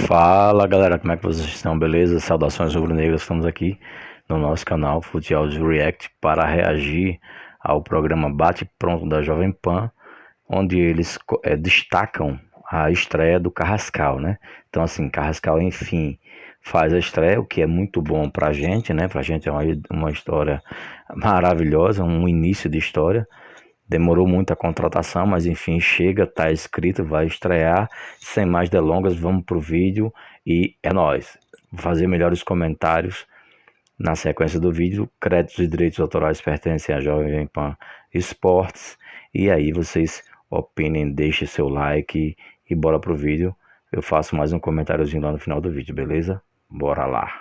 Fala galera, como é que vocês estão? Beleza? Saudações rubro-negras, estamos aqui no nosso canal Fute Áudio React para reagir ao programa Bate Pronto da Jovem Pan, onde eles destacam a estreia do Carrascal, né? Então assim, Carrascal enfim faz a estreia, o que é muito bom pra gente, né? Pra gente é uma história maravilhosa, um início de história. Demorou muito a contratação, mas enfim, chega, tá escrito, vai estrear. Sem mais delongas, vamos pro vídeo e é nóis. Vou fazer melhores comentários na sequência do vídeo. Créditos e direitos autorais pertencem à Jovem Pan Esportes. E aí vocês opinem, deixem seu like e bora pro vídeo. Eu faço mais um comentáriozinho lá no final do vídeo, beleza? Bora lá.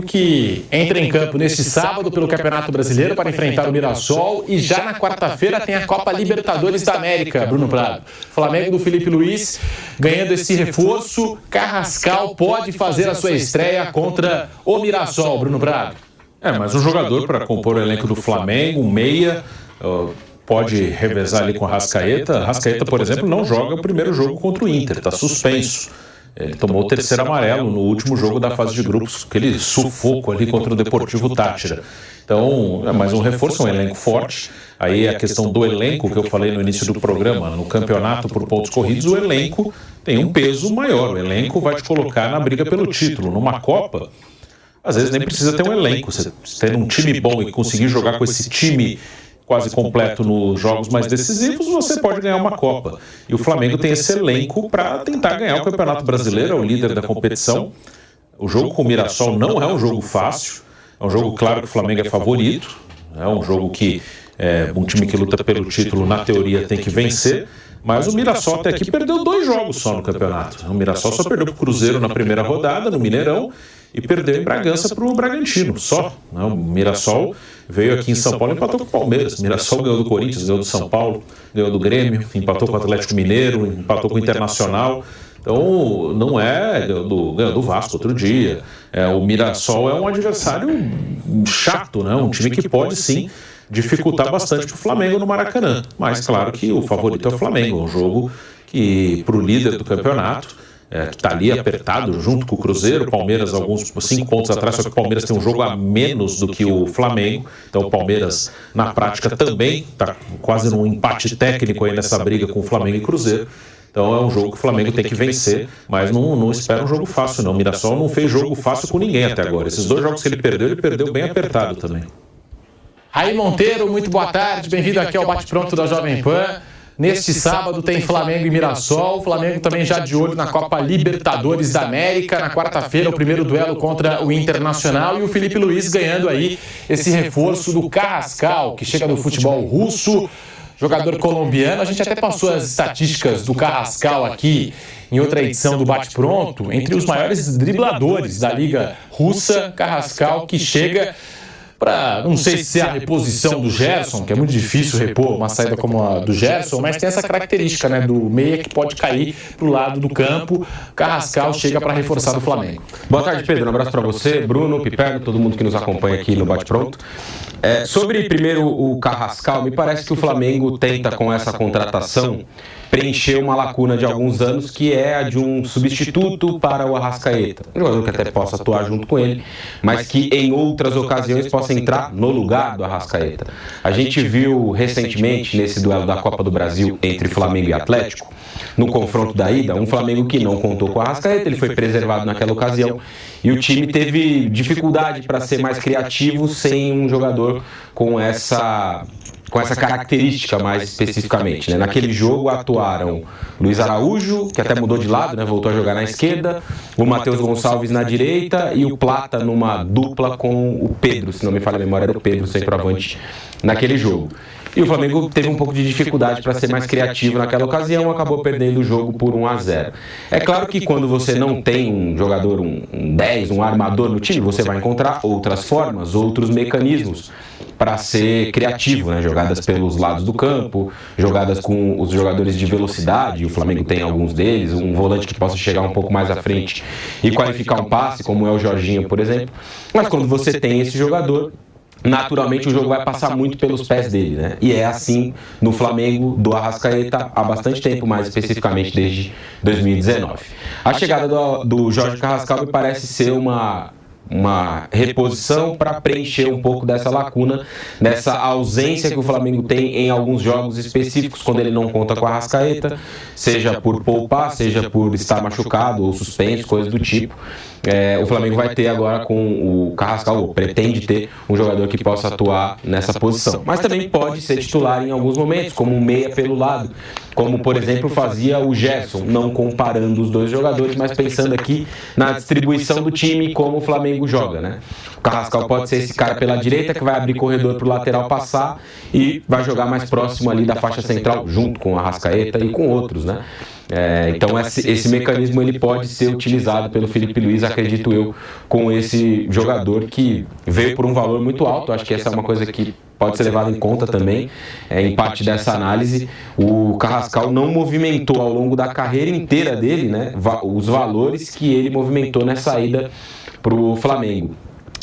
Que entra em campo neste sábado pelo Campeonato Brasileiro para enfrentar o Mirassol e já na quarta-feira tem a Copa Libertadores da América, Bruno Prado. Flamengo do Felipe Luiz ganhando esse reforço, Carrascal pode fazer a sua estreia contra o Mirassol, Bruno Prado. Mas um jogador para compor o elenco do Flamengo, um meia, pode revezar ali com a Arrascaeta. Arrascaeta, por exemplo, não joga o primeiro jogo contra o Inter, está suspenso. Ele tomou o terceiro amarelo no último jogo da fase de grupos, aquele sufoco ali contra o Deportivo Táchira. Então, é mais um reforço, um elenco forte. Aí a questão do elenco, que eu falei no início do programa, no campeonato por pontos corridos, o elenco tem um peso maior. O elenco vai te colocar na briga pelo título. Numa Copa, às vezes nem precisa ter um elenco. Você tendo um time bom e conseguir jogar com esse time quase completo nos jogos mais decisivos, você pode ganhar uma Copa. E o Flamengo tem esse elenco para tentar ganhar o Campeonato Brasileiro, é o líder da competição. O jogo com o Mirassol não é um jogo fácil, é um jogo, claro, que o Flamengo é favorito, é um jogo que um time que luta pelo título, na teoria, tem que vencer, mas o Mirassol até aqui perdeu 2 jogos só no campeonato. O Mirassol só perdeu para o Cruzeiro na primeira rodada, no Mineirão, e perdeu em Bragança para o Bragantino, só. O Mirassol veio aqui em São Paulo e empatou com o Palmeiras. O Mirassol ganhou do Corinthians, ganhou do São Paulo, ganhou do Grêmio, empatou com o Atlético Mineiro, empatou com o Internacional. Então, não ganhou do Vasco outro dia. O Mirassol é um adversário chato, né? Um time que pode, sim, dificultar bastante para o Flamengo no Maracanã. Mas, claro que o favorito é o Flamengo. É um jogo que, para o líder do campeonato, que está ali apertado junto com o Cruzeiro, o Palmeiras alguns 5 pontos atrás, só que o Palmeiras tem um jogo a menos do que o Flamengo, então o Palmeiras na prática também está quase num empate técnico aí nessa briga com o Flamengo e Cruzeiro. Então é um jogo que o Flamengo tem que vencer, mas não espera um jogo fácil não. O Mirassol não fez jogo fácil com ninguém até agora. Esses 2 jogos que ele perdeu bem apertado também. Raí Monteiro, muito boa tarde, bem-vindo aqui ao Bate Pronto da Jovem Pan. Neste sábado tem Flamengo e Mirassol, o Flamengo também já de olho na Copa Libertadores da América. Na quarta-feira o primeiro duelo contra o Internacional e o Felipe Luiz ganhando aí esse reforço do Carrascal, que chega do futebol russo, jogador colombiano. A gente até passou as estatísticas do Carrascal aqui em outra edição do Bate Pronto, entre os maiores dribladores da Liga Russa, Carrascal que chega para, não sei se é a reposição do Gerson, que é muito difícil repor uma saída como a do Gerson, mas tem essa característica, né, do meia que pode cair para o lado do campo. Carrascal chega para reforçar o Flamengo. Boa tarde, Pedro. Um abraço para você, Bruno, Piperno, todo mundo que nos acompanha aqui no Bate Pronto. Sobre, primeiro, o Carrascal, me parece que o Flamengo tenta, com essa contratação, preencher uma lacuna de alguns anos, que é a de um substituto para o Arrascaeta. Um jogador que até possa atuar junto com ele, mas que em outras ocasiões possa entrar no lugar do Arrascaeta. A gente viu recentemente, nesse duelo da Copa do Brasil entre Flamengo e Atlético, no confronto da ida, um Flamengo que não contou com o Arrascaeta, ele foi preservado naquela ocasião, e o time teve dificuldade para ser mais criativo sem um jogador com essa característica mais especificamente, né? Naquele jogo atuaram Luiz Araújo, que até mudou de lado, né? Voltou a jogar na esquerda, o Matheus Gonçalves na direita e o Plata numa dupla com o Pedro, se não me falha a memória, era o Pedro centroavante naquele jogo. E o Flamengo teve um pouco de dificuldade para ser mais criativo naquela ocasião, acabou perdendo o jogo por 1-0. É claro que quando você não tem um jogador, um 10, um armador no time, você vai encontrar outras formas, outros mecanismos para ser criativo, né? Jogadas pelos lados do campo, jogadas com os jogadores de velocidade, o Flamengo tem alguns deles, um volante que possa chegar um pouco mais à frente e qualificar um passe, como é o Jorginho, por exemplo. Mas quando você tem esse jogador, naturalmente o jogo vai passar muito pelos pés dele, né? E é assim no Flamengo do Arrascaeta há bastante tempo, mais especificamente desde 2019. A chegada do Jorge Carrascal me parece ser uma reposição para preencher um pouco dessa lacuna, dessa ausência que o Flamengo tem em alguns jogos específicos, quando ele não conta com a Arrascaeta, seja por poupar, seja por estar machucado ou suspenso, coisas do tipo. O Flamengo vai ter agora com o Carrascal, ou pretende ter um jogador que possa atuar nessa posição. Mas também pode ser titular em alguns momentos, como um meia pelo lado, como por exemplo fazia o Gerson, não comparando os dois jogadores, mas pensando aqui na distribuição do time e como o Flamengo joga, né? O Carrascal pode ser esse cara pela direita que vai abrir corredor para o lateral passar e vai jogar mais próximo ali da faixa central, junto com a Arrascaeta e com outros, né? Então esse mecanismo ele pode ser utilizado pelo Felipe Luiz, acredito eu, com esse jogador que veio por um valor muito alto. Acho que essa é uma coisa que pode ser levada em conta também, em parte dessa análise. O Carrascal não movimentou ao longo da carreira inteira dele, né, os valores que ele movimentou nessa ida para o Flamengo.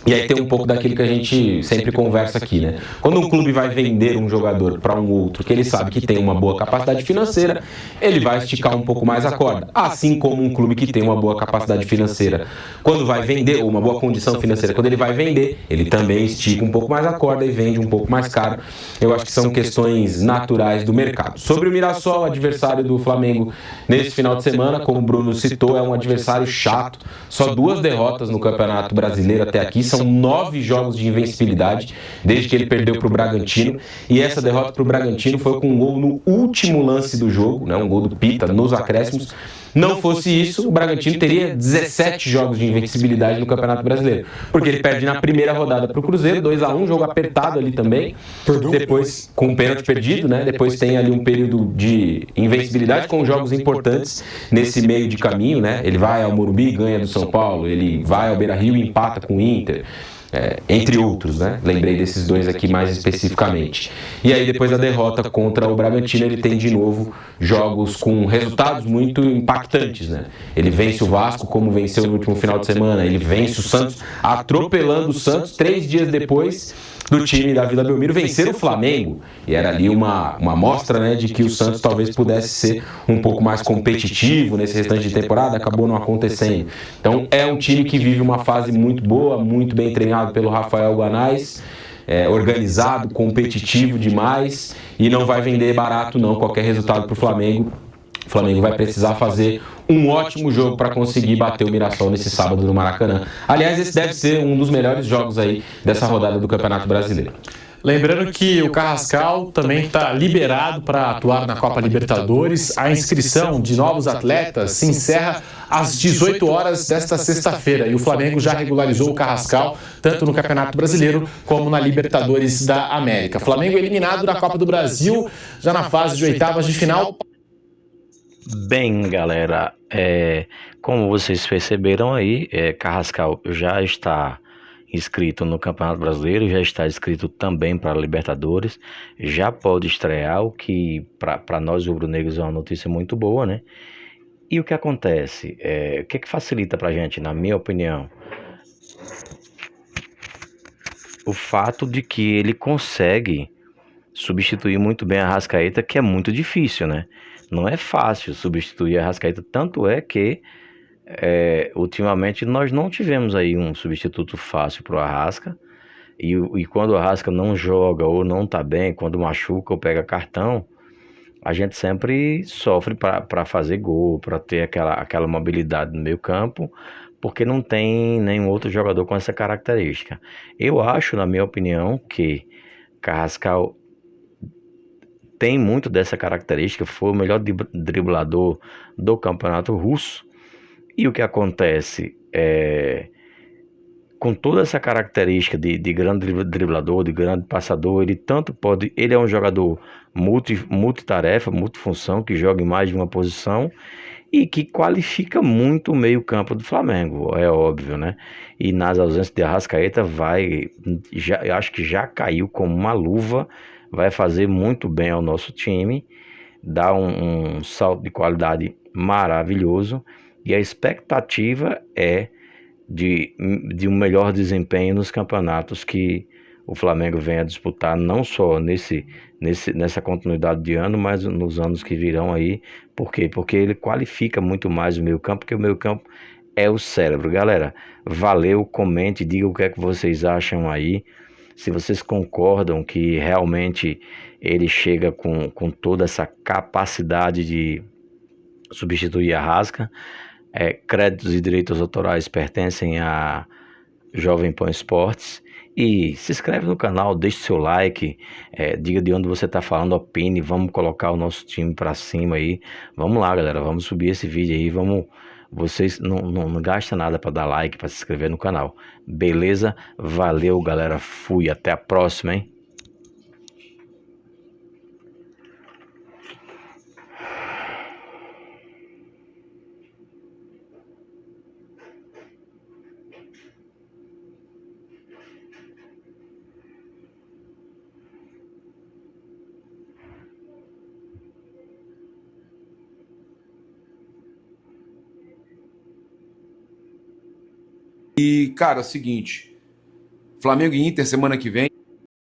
E aí tem um pouco daquilo que a gente sempre conversa aqui, né? Quando um clube vai vender um jogador para um outro que ele sabe que tem uma boa capacidade financeira, ele vai esticar um pouco mais a corda. Assim como um clube que tem uma boa capacidade financeira, quando vai vender, ou uma boa condição financeira, quando ele vai vender, ele também estica um pouco mais a corda e vende um pouco mais caro. Eu acho que são questões naturais do mercado. Sobre o Mirassol, adversário do Flamengo nesse final de semana, como o Bruno citou, é um adversário chato. Só 2 derrotas no Campeonato Brasileiro até aqui, são 9 jogos de invencibilidade desde que ele perdeu para o Bragantino, e essa derrota para o Bragantino foi com um gol no último lance do jogo, né, um gol do Pita nos acréscimos. Não fosse isso, o Bragantino teria 17 jogos de invencibilidade no Campeonato Brasileiro, porque ele perde na primeira rodada para o Cruzeiro, 2-1, jogo apertado ali também, depois com um pênalti perdido, né? Depois tem ali um período de invencibilidade com jogos importantes nesse meio de caminho, né? Ele vai ao Morumbi, ganha do São Paulo, ele vai ao Beira-Rio e empata com o Inter. Entre outros, né? Lembrei desses 2 aqui mais especificamente. E aí depois da derrota contra o Bragantino, ele tem de novo jogos com resultados muito impactantes, né? Ele vence o Vasco como venceu no último final de semana, ele vence o Santos, atropelando o Santos 3 dias depois do time da Vila Belmiro vencer o Flamengo, e era ali uma amostra, né, de que o Santos talvez pudesse ser um pouco mais competitivo nesse restante de temporada, acabou não acontecendo. Então é um time que vive uma fase muito boa, muito bem treinado pelo Rafael Guanais, organizado, competitivo demais, e não vai vender barato não qualquer resultado para o Flamengo. O Flamengo vai precisar fazer um ótimo jogo para conseguir bater o Mirassol nesse sábado no Maracanã. Aliás, esse deve ser um dos melhores jogos aí dessa rodada do Campeonato Brasileiro. Lembrando que o Carrascal também está liberado para atuar na Copa Libertadores. A inscrição de novos atletas se encerra às 18 horas desta sexta-feira. E o Flamengo já regularizou o Carrascal, tanto no Campeonato Brasileiro como na Libertadores da América. Flamengo eliminado da Copa do Brasil, já na fase de oitavas de final. Bem, galera, como vocês perceberam aí, Carrascal já está inscrito no Campeonato Brasileiro, já está inscrito também para a Libertadores, já pode estrear, o que para nós rubro-negros é uma notícia muito boa, né? E o que acontece? O que facilita para a gente, na minha opinião? O fato de que ele consegue substituir muito bem a Arrascaeta, que é muito difícil, né? Não é fácil substituir a Arrascaeta, tanto é que ultimamente nós não tivemos aí um substituto fácil para o Arrasca, e quando o Arrasca não joga ou não tá bem, quando machuca ou pega cartão, a gente sempre sofre para fazer gol, para ter aquela mobilidade no meio campo, porque não tem nenhum outro jogador com essa característica. Eu acho, na minha opinião, que Carrascal tem muito dessa característica, foi o melhor driblador do campeonato russo. E o que acontece com toda essa característica de grande driblador, de grande passador, ele é um jogador multitarefa, multifunção, que joga em mais de uma posição e que qualifica muito o meio-campo do Flamengo, é óbvio, né? E nas ausências de Arrascaeta eu acho que já caiu como uma luva, vai fazer muito bem ao nosso time, dá um salto de qualidade maravilhoso, e a expectativa é de um melhor desempenho nos campeonatos que o Flamengo venha disputar não só nessa continuidade de ano, mas nos anos que virão aí. Por quê? Porque ele qualifica muito mais o meio-campo, porque o meio-campo é o cérebro. Galera, valeu, comente, diga o que é que vocês acham aí. Se vocês concordam que realmente ele chega com toda essa capacidade de substituir a Rasca. Créditos e direitos autorais pertencem a Jovem Pan Esportes. E se inscreve no canal, deixe seu like, diga de onde você está falando, opine, vamos colocar o nosso time para cima aí. Vamos lá, galera, vamos subir esse vídeo aí, vocês não gastam nada para dar like, para se inscrever no canal. Beleza? Valeu, galera, fui, até a próxima, hein? E, cara, é o seguinte, Flamengo e Inter semana que vem.